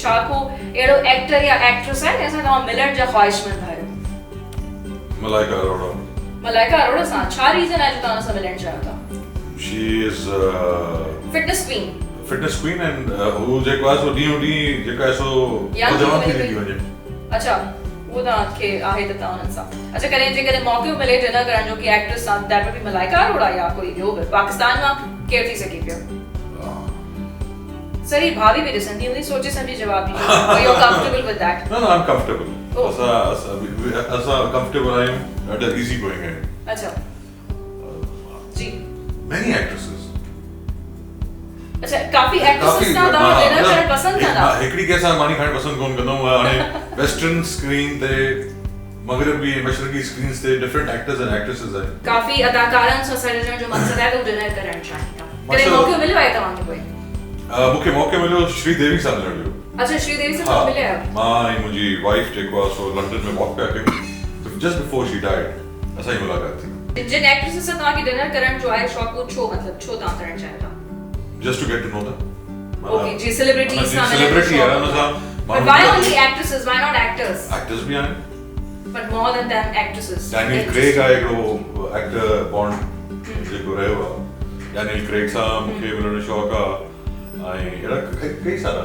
छा को एड़ो एक्टर या एक्ट्रेस है जैसा तव्हां मिलण जा ख्वाहिशमंद आहियो? मलाइका अरोड़ा सां छा रीजन आहे जो तव्हां सां मिलण चाहियो था? She is fitness queen fitness queen and who जेको आहे सो ॾींहों ॾींहुं जेका आहे सो जवान थी वेंदी वञे। अच्छा वो तव्हांखे आहे त तव्हां उन्हनि सां अच्छा कॾहिं जेकॾहिं मौक़ो मिले डिनर करण जो कि एक्ट्रेस सां that would be Malaika Arora या कोई ॿियो बि पाकिस्तान मां केरु थी सघे पियो? सर ये भाभी भी ॾिसंदी हूंदी सोचे समझी जवाब ॾिजो you are comfortable with that? No, I'm comfortable. असां comfortable आहियूं ॾाढा easy going आहियूं। अच्छा जी Many actresses. अच्छा काफी एक्ट्रेसेस सां तव्हां डिनर करण पसंद कंदा? हिकिड़ी कंहिं सां मानी खाइण पसंद कोन कंदो आहियां हाणे वेस्टर्न स्क्रीन ते मगरबी मशरकी स्क्रीन्स ते डिफरेंट एक्टर्स एंड एक्ट्रेसेस आहिनि। काफी अदाकारनि सां सॼण जो मक़सद आहे त डिनर करण चाहिनि था कॾहिं मौक़ो मिलियो आहे तव्हांखे कोई? मूंखे मौक़ो मिलियो श्रीदेवी सां मिलण जो। अच्छा श्रीदेवी सां कॾहिं मिलिया आहियो? मां ऐं मुंहिंजी वाइफ जेको आहे सो लंडन में वॉक पिया कयूं जस्ट बिफोर शी डाइड असांजी मुलाक़ात थी। जिन एक्ट्रेसेस सां तव्हांखे डिनर करण जो आहे शौक़ वो छो मतलब छो तव्हां करण चाहियो था? Just to get to know them. Okay, जी सेलिब्रिटीज सां सेलिब्रिटी है ना सा But why only actresses? Why not actors? Actors भी आहिनि। But more than them actresses. Daniel Craig आहे हिकिड़ो एक्टर बॉन्ड जेको रहियो आहे डैनियल क्रेग सां मूंखे मिलण जो शौक़ु आहे ऐं अहिड़ा कई सारा